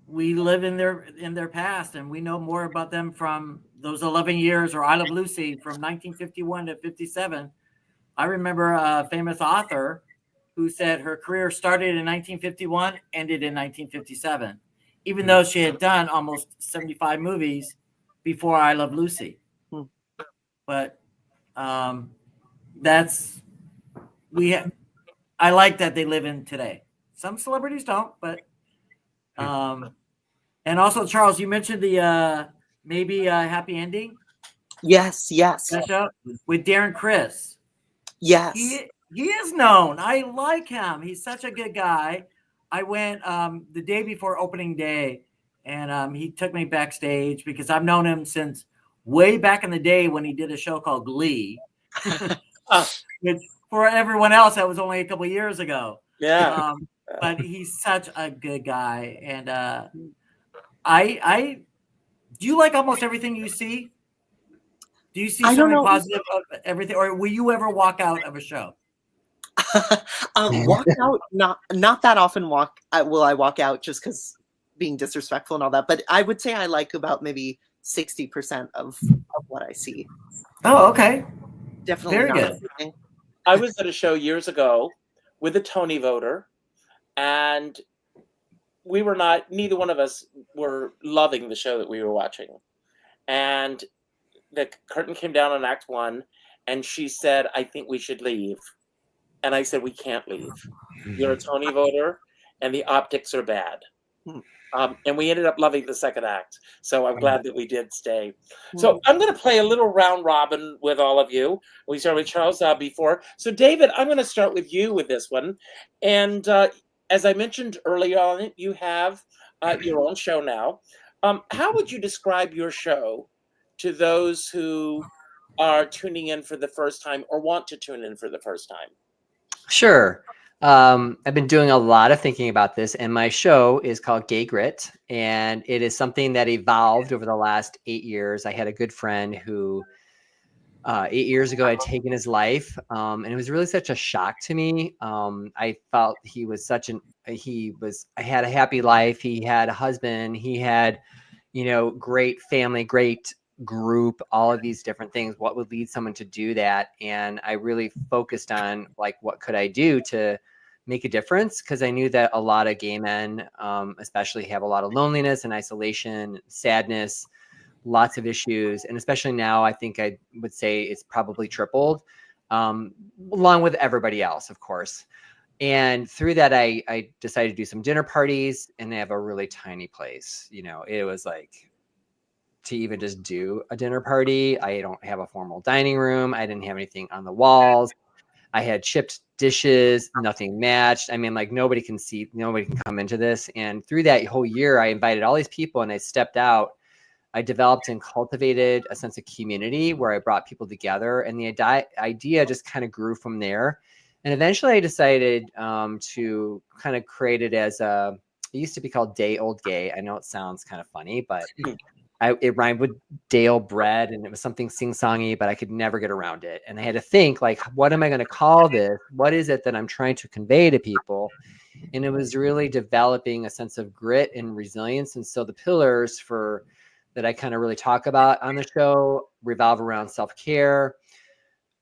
we live in their past, and we know more about them from those 11 years, or I Love Lucy from 1951 to 57. I remember a famous author who said her career started in 1951, ended in 1957, even though she had done almost 75 movies before I Love Lucy. But I like that they live in today. Some celebrities don't, but and also, Charles, you mentioned the maybe a happy ending. Yes. That show with Darren Criss. Yes. He is known. I like him. He's such a good guy. I went the day before opening day, and he took me backstage because I've known him since way back in the day when he did a show called Glee. Which for everyone else, that was only a couple of years ago. Yeah. But he's such a good guy, and I do you like almost everything you see? Do you see something positive of everything, or will you ever walk out of a show? Walk out, not that often. Will I walk out just because being disrespectful and all that? But I would say I like about maybe 60% of what I see. Oh, okay. Definitely very not good. everything. I was at a show years ago with a Tony voter, and neither one of us were loving the show that we were watching. And the curtain came down on Act 1, and she said, I think we should leave. And I said, we can't leave. You're a Tony voter, and the optics are bad. And we ended up loving the second act. So I'm glad that we did stay. So I'm going to play a little round robin with all of you. We started with Charles before. So David, I'm going to start with you with this one. And as I mentioned early on, you have your own show now. How would you describe your show to those who are tuning in for the first time or want to tune in for the first time? Sure. I've been doing a lot of thinking about this, and my show is called Gay Grit, and it is something that evolved over the last 8 years. I had a good friend who 8 years ago had taken his life, and it was really such a shock to me. I felt I had a happy life. He had a husband. He had, great family, great group, all of these different things. What would lead someone to do that? And I really focused on what could I do to make a difference? Because I knew that a lot of gay men, especially, have a lot of loneliness and isolation, sadness, lots of issues. And especially now, I think I would say it's probably tripled, along with everybody else, of course. And through that, I decided to do some dinner parties, and they have a really tiny place. It was to even just do a dinner party. I don't have a formal dining room. I didn't have anything on the walls. I had chipped dishes, nothing matched. I mean, nobody can come into this. And through that whole year, I invited all these people, and I stepped out. I developed and cultivated a sense of community where I brought people together, and the idea just kind of grew from there. And eventually I decided to kind of create it as it used to be called Day Old Gay. I know it sounds kind of funny, but it rhymed with Dale bread, and it was something sing-songy, but I could never get around it. And I had to think, like, what am I going to call this? What is it that I'm trying to convey to people? And it was really developing a sense of grit and resilience. And so the pillars that I kind of really talk about on the show revolve around self-care,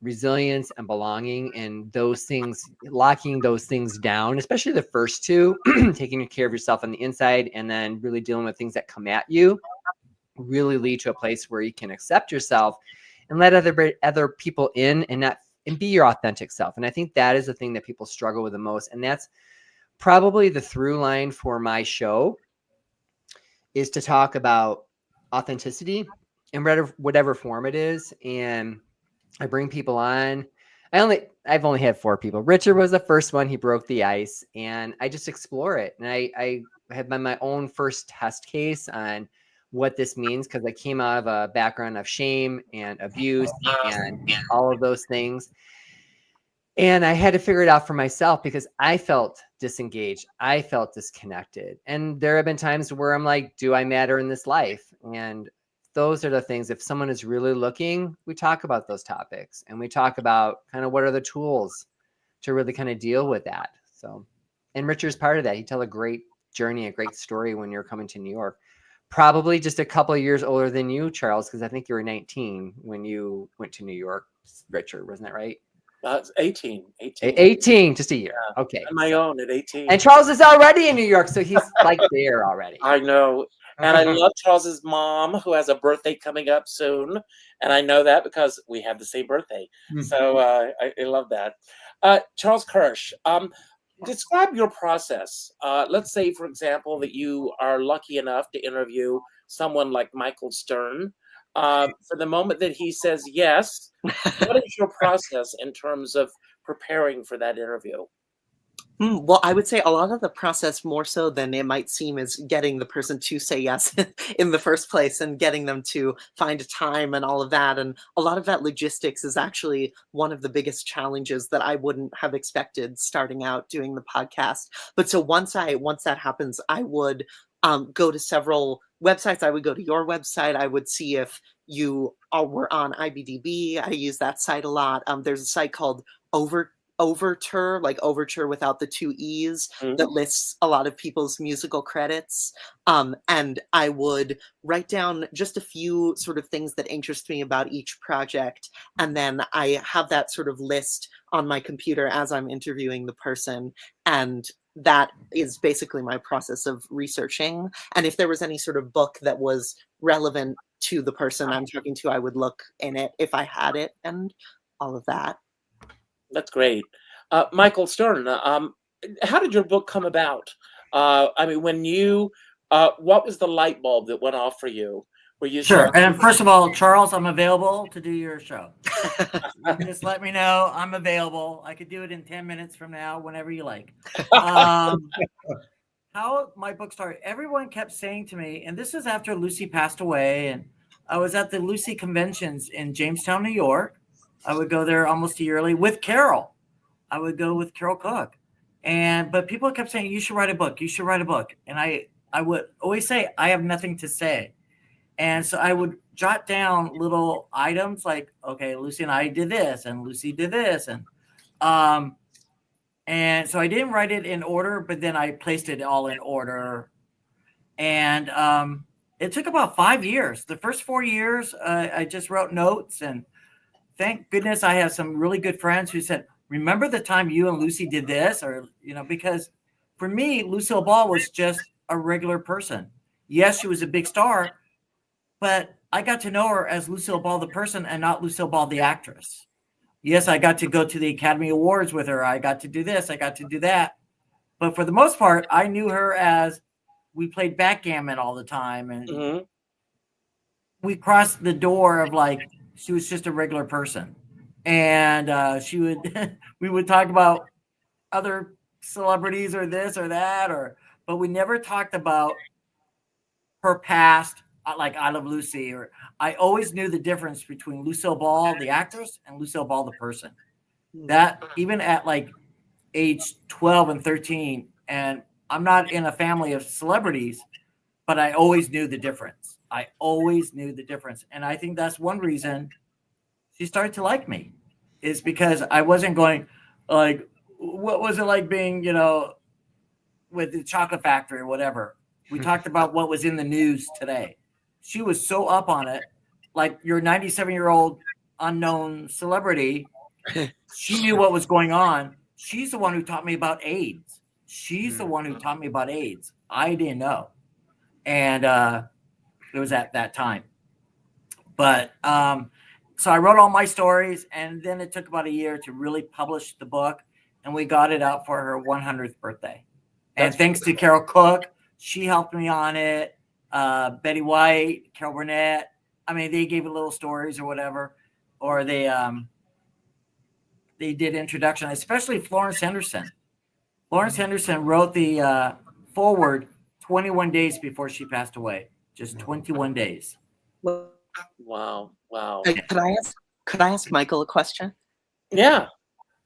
resilience, and belonging, and those things, locking those things down, especially the first two, taking care of yourself on the inside and then really dealing with things that come at you, really lead to a place where you can accept yourself and let other people in and be your authentic self. And I think that is the thing that people struggle with the most. And that's probably the through line for my show, is to talk about authenticity in whatever form it is. And I bring people on. I've only had 4 people. Richard was the first one. He broke the ice, and I just explore it. And I have been my own first test case on what this means, because I came out of a background of shame and abuse and all of those things. And I had to figure it out for myself because I felt disengaged. I felt disconnected. And there have been times where I'm like, do I matter in this life? And those are the things, if someone is really looking, we talk about those topics, and we talk about kind of what are the tools to really kind of deal with that. So, and Richard's part of that. He tell a great journey, a great story when you're coming to New York. Probably just a couple of years older than you, Charles, because I think you were 19 when you went to New York, Richard, wasn't that right? It's 18. 18, just a year. Yeah. Okay. On my own at 18. And Charles is already in New York, so he's like there already. I know. And I love Charles's mom, who has a birthday coming up soon. And I know that because we have the same birthday. So I love that. Charles Kirsch, describe your process. Let's say, for example, that you are lucky enough to interview someone like Michael Stern. For the moment that he says yes, what is your process in terms of preparing for that interview? Well, I would say a lot of the process, more so than it might seem, is getting the person to say yes in the first place and getting them to find a time and all of that. And a lot of that logistics is actually one of the biggest challenges that I wouldn't have expected starting out doing the podcast. But so once that happens, I would go to several websites. I would go to your website. I would see if you were on IBDB. I use that site a lot. There's a site called Overture, like Overture without the 2 E's, that lists a lot of people's musical credits. And I would write down just a few sort of things that interest me about each project. And then I have that sort of list on my computer as I'm interviewing the person. And that is basically my process of researching. And if there was any sort of book that was relevant to the person I'm talking to, I would look in it if I had it and all of that. That's great. Michael Stern, how did your book come about? I mean, when you, what was the light bulb that went off for you? Where you Sure. said, And first of all, Charles, I'm available to do your show. Just let me know. I'm available. I could do it in 10 minutes from now, whenever you like. How my book started, everyone kept saying to me, and this is after Lucy passed away, and I was at the Lucy conventions in Jamestown, New York. I would go there almost yearly with Carol. I would go with Carol Cook. But people kept saying, you should write a book. You should write a book. And I would always say, I have nothing to say. And so I would jot down little items like, okay, Lucy and I did this, and Lucy did this. And so I didn't write it in order, but then I placed it all in order. And it took about 5 years. The first 4 years, I just wrote notes, and thank goodness I have some really good friends who said, remember the time you and Lucy did this? Or, because for me, Lucille Ball was just a regular person. Yes, she was a big star, but I got to know her as Lucille Ball, the person, and not Lucille Ball, the actress. Yes, I got to go to the Academy Awards with her. I got to do this. I got to do that. But for the most part, I knew her as we played backgammon all the time. And we crossed the door of like, she was just a regular person. And we would talk about other celebrities or this or that, but we never talked about her past like I Love Lucy, or I always knew the difference between Lucille Ball, the actress, and Lucille Ball, the person. That even at like age 12 and 13, and I'm not in a family of celebrities, but I always knew the difference. I always knew the difference. And I think that's one reason she started to like me, is because I wasn't going like, what was it like being, you know, with the chocolate factory or whatever. We talked about what was in the news today. She was so up on it. Like your 97-year-old unknown celebrity, she knew what was going on. She's the one who taught me about AIDS. She's the one who taught me about AIDS. I didn't know. And it was at that time. But so I wrote all my stories, and then it took about a year to really publish the book, and we got it out for her 100th birthday. And thanks to Carol Cook, she helped me on it. Betty White, Carol Burnett. I mean, they gave it little stories or whatever, or they did introduction, especially Florence Henderson. Florence Henderson wrote the foreword 21 days before she passed away. Just 21 days. Wow. Could I ask Michael a question? Yeah.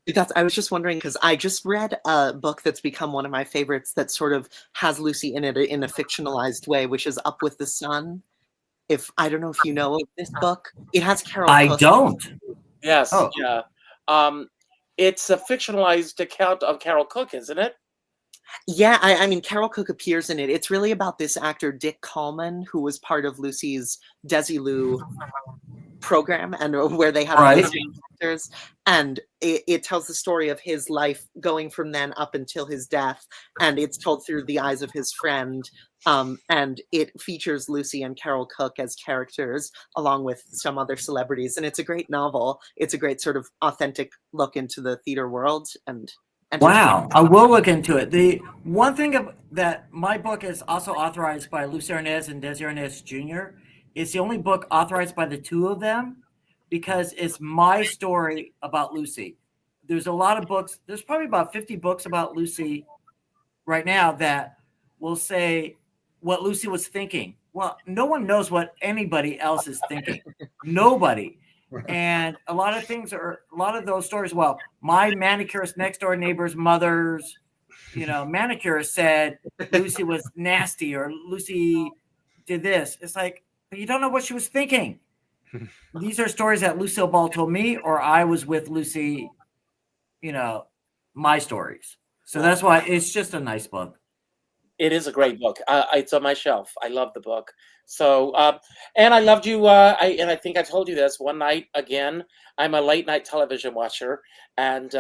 Because I was just wondering, because I just read a book that's become one of my favorites that sort of has Lucy in it in a fictionalized way, which is Up with the Sun. I don't know if you know of this book. It has Carol I Cook. don't. Yes. Oh. Yeah. It's a fictionalized account of Carol Cook, isn't it? Yeah, I mean, Carol Cook appears in it. It's really about this actor, Dick Coleman, who was part of Lucy's Desilu program, and where they had Right. actors. And it tells the story of his life going from then up until his death. And it's told through the eyes of his friend. And it features Lucy and Carol Cook as characters, along with some other celebrities. And it's a great novel. It's a great sort of authentic look into the theater world. And Wow, I will look into it. The one thing that my book is also authorized by Lucy Arnaz and Desi Arnaz Jr. It's the only book authorized by the two of them, because it's my story about Lucy. There's a lot of books. There's probably about 50 books about Lucy right now that will say what Lucy was thinking. Well, no one knows what anybody else is thinking. Nobody. And a lot of those stories. Well, my manicurist next door neighbor's mother's, manicurist said Lucy was nasty, or Lucy did this. It's like, but you don't know what she was thinking. These are stories that Lucille Ball told me, or I was with Lucy, my stories. So that's why it's just a nice book. It is a great book. It's on my shelf. I love the book. So, and I loved you. I think I told you this one night again. I'm a late night television watcher, and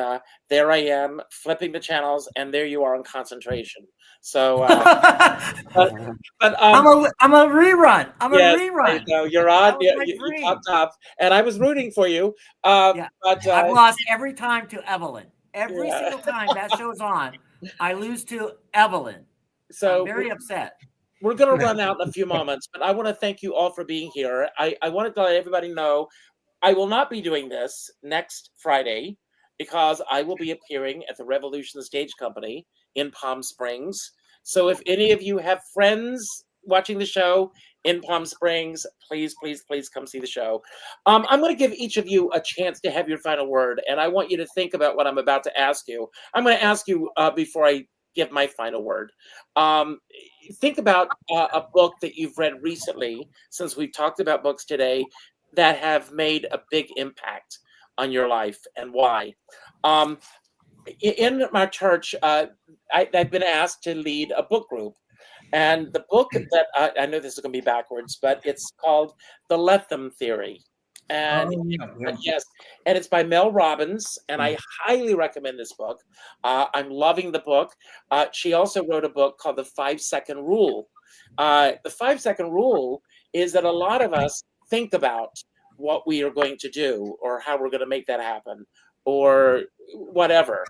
there I am flipping the channels, and there you are on concentration. So, but I'm a rerun. I'm a rerun. You're on. You popped up, and I was rooting for you. But I've lost every time to Evelyn. Every Yeah. single time that show's on, I lose to Evelyn. So I'm very upset. We're going to run out in a few moments, but I want to thank you all for being here. I wanted to let everybody know I will not be doing this next Friday, because I will be appearing at the Revolution Stage Company in Palm Springs. So if any of you have friends watching the show in Palm Springs, please, please, please come see the show. I'm going to give each of you a chance to have your final word, and I want you to think about what I'm about to ask you. I'm going to ask you before I give my final word. Think about a book that you've read recently, since we've talked about books today, that have made a big impact on your life, and why. In my church, I've been asked to lead a book group. And the book that I know this is going to be backwards, but it's called The Lethem Theory. And yes, and it's by Mel Robbins, and I highly recommend this book. I'm loving the book. She also wrote a book called The 5-Second Rule. The 5-Second Rule is that a lot of us think about what we are going to do, or how we're going to make that happen, or whatever.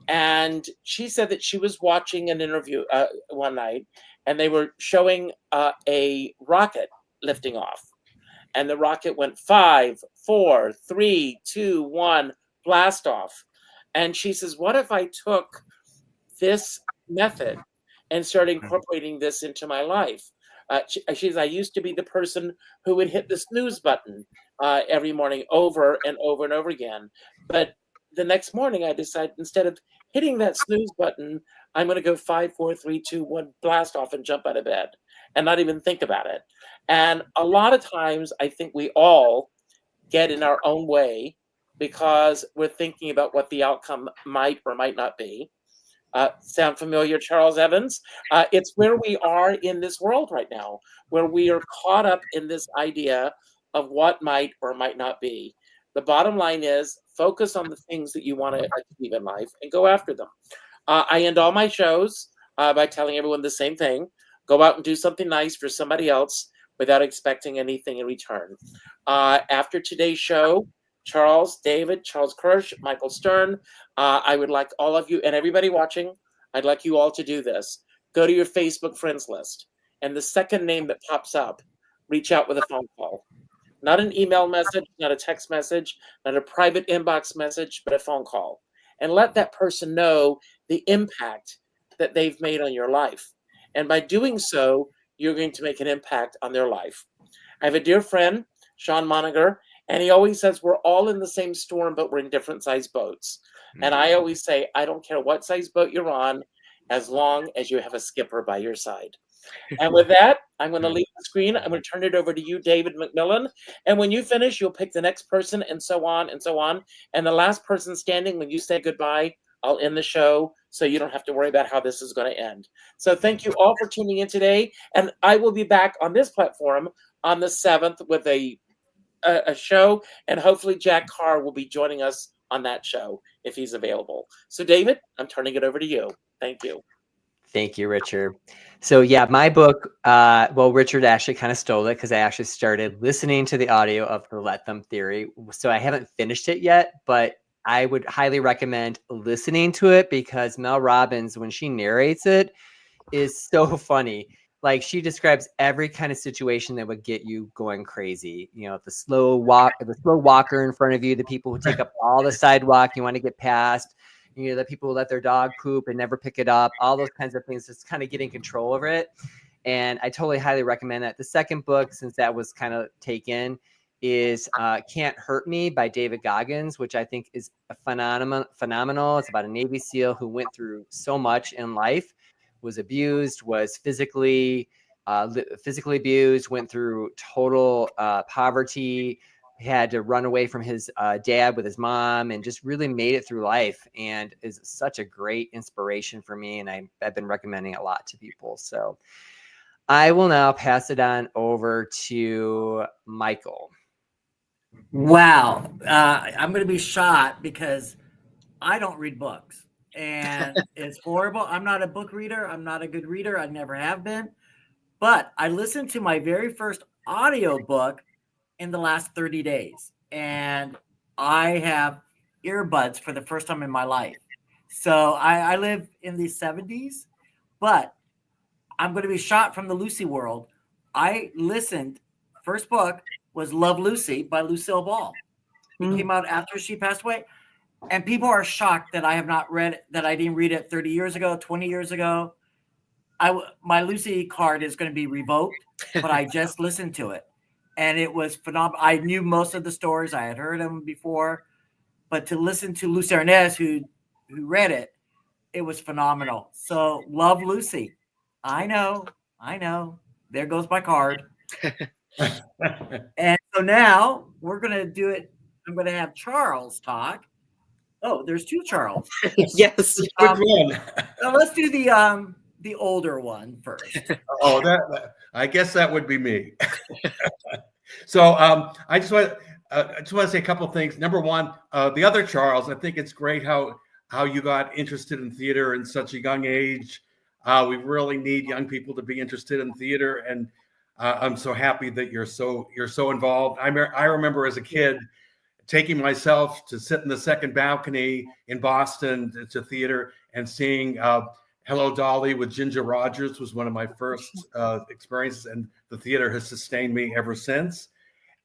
And she said that she was watching an interview one night, and they were showing a rocket lifting off. And the rocket went 5, 4, 3, 2, 1, blast off. And she says, what if I took this method and started incorporating this into my life? She's, I used to be the person who would hit the snooze button every morning over and over and over again. But the next morning, I decided instead of hitting that snooze button, I'm going to go 5, 4, 3, 2, 1, blast off and jump out of bed and not even think about it. And a lot of times, I think we all get in our own way because we're thinking about what the outcome might or might not be. Sound familiar, Charles Evans? It's where we are in this world right now, where we are caught up in this idea of what might or might not be. The bottom line is focus on the things that you want to achieve in life and go after them. I end all my shows by telling everyone the same thing. Go out and do something nice for somebody else without expecting anything in return. After today's show, Charles, David, Charles Kirsch, Michael Stern, I would like all of you and everybody watching, I'd like you all to do this. Go to your Facebook friends list, and the second name that pops up, reach out with a phone call. Not an email message, not a text message, not a private inbox message, but a phone call. And let that person know the impact that they've made on your life. And by doing so, you're going to make an impact on their life. I have a dear friend, Sean Moniger, and he always says we're all in the same storm, but we're in different size boats. And I always say, I don't care what size boat you're on, as long as you have a skipper by your side. And with that, I'm going to leave the screen. I'm going to turn it over to you, David McMillan. And when you finish, you'll pick the next person and so on and so on. And the last person standing, when you say goodbye, I'll end the show so you don't have to worry about how this is going to end. So thank you all for tuning in today. And I will be back on this platform on the 7th with a show. And hopefully Jack Carr will be joining us on that show if he's available. So David, I'm turning it over to you. Thank you. Thank you, Richard. So yeah, my book, well, Richard actually kind of stole it because I actually started listening to the audio of the Let Them Theory. So I haven't finished it yet, but I would highly recommend listening to it because Mel Robbins, when she narrates it, is so funny. Like she describes every kind of situation that would get you going crazy. You know, the slow walker in front of you, the people who take up all the sidewalk you want to get past, you know, the people who let their dog poop and never pick it up, all those kinds of things, just kind of getting control over it. And I totally highly recommend that. The second book, since that was kind of taken, is Can't Hurt Me by David Goggins, which I think is a phenomenal. It's about a Navy SEAL who went through so much in life, was abused, was physically abused, went through total poverty, had to run away from his dad with his mom, and just really made it through life, and is such a great inspiration for me. And I've been recommending it a lot to people. So I will now pass it on over to Michael. Wow. I'm going to be shot because I don't read books, and it's horrible. I'm not a book reader. I'm not a good reader. I never have been. But I listened to my very first audio book in the last 30 days, and I have earbuds for the first time in my life. So I live in the 70s, but I'm going to be shot from the Lucy world. I listened. First book was Love Lucy by Lucille Ball. It came out after she passed away. And people are shocked that I have not read it, that I didn't read it 30 years ago, 20 years ago. My Lucy card is going to be revoked, but I just listened to it. And it was phenomenal. I knew most of the stories. I had heard them before. But to listen to Lucy Arnaz, who read it, it was phenomenal. So Love Lucy. I know. There goes my card. And so now we're going to do it. I'm going to have Charles talk. Oh, there's two Charles. Yes. Good one. Let's do the older one first. Oh, I guess that would be me. So I just want to say a couple of things. Number one, the other Charles, I think it's great how you got interested in theater in such a young age. We really need young people to be interested in theater, and I'm so happy that you're so involved. I remember as a kid taking myself to sit in the second balcony in Boston to theater and seeing Hello, Dolly with Ginger Rogers was one of my first experiences, and the theater has sustained me ever since.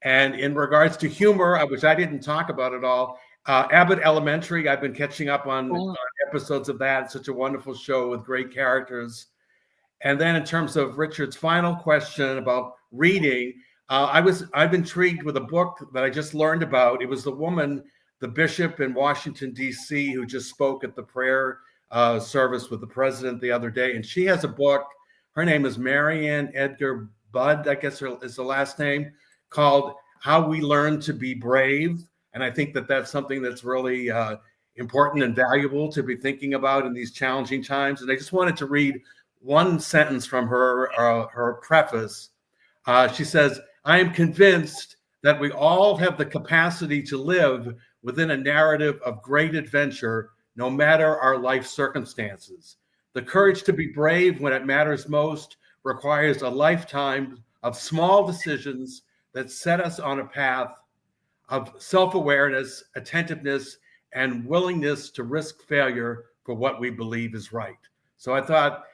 And in regards to humor, which I didn't talk about at all, Abbott Elementary, I've been catching up on episodes of that. It's such a wonderful show with great characters. And then in terms of Richard's final question about reading, I've intrigued with a book that I just learned about. It was the woman, the bishop in Washington, D.C., who just spoke at the prayer service with the president the other day. And she has a book. Her name is Marianne Edgar Budd, I guess is the last name, called How We Learn to Be Brave. And I think that that's something that's really important and valuable to be thinking about in these challenging times. And I just wanted to read one sentence from her preface. She says, "I am convinced that we all have the capacity to live within a narrative of great adventure, no matter our life circumstances. The courage to be brave when it matters most requires a lifetime of small decisions that set us on a path of self-awareness, attentiveness, and willingness to risk failure for what we believe is right." So I thought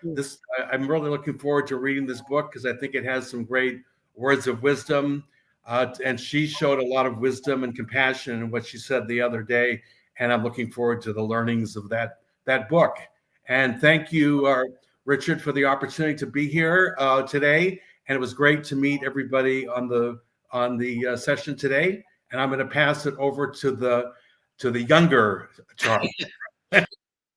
I'm really looking forward to reading this book because I think it has some great words of wisdom. And she showed a lot of wisdom and compassion in what she said the other day. And I'm looking forward to the learnings of that book. And thank you, Richard, for the opportunity to be here today. And it was great to meet everybody on the session today. And I'm going to pass it over to the younger Charles.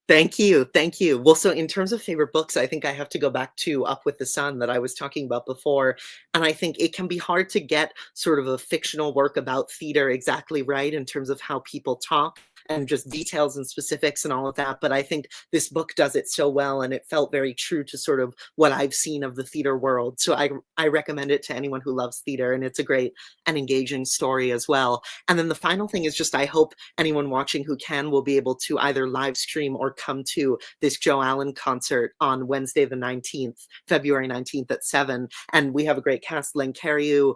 Thank you. Thank you. Well, so in terms of favorite books, I think I have to go back to Up with the Sun that I was talking about before. And I think it can be hard to get sort of a fictional work about theater exactly right in terms of how people talk and just details and specifics and all of that. But I think this book does it so well, and it felt very true to sort of what I've seen of the theater world. So I recommend it to anyone who loves theater, and it's a great and engaging story as well. And then the final thing is just I hope anyone watching who can will be able to either live stream or come to this Joe Allen concert on Wednesday the 19th, February 19th at 7. And we have a great cast, Len Cariou,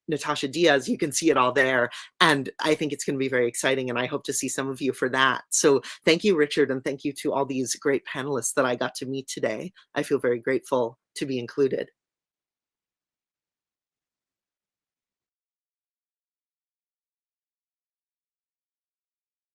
Natasha Diaz, you can see it all there. And I think it's going to be very exciting, and I hope to see some of you for that. So thank you, Richard, and thank you to all these great panelists that I got to meet today. I feel very grateful to be included.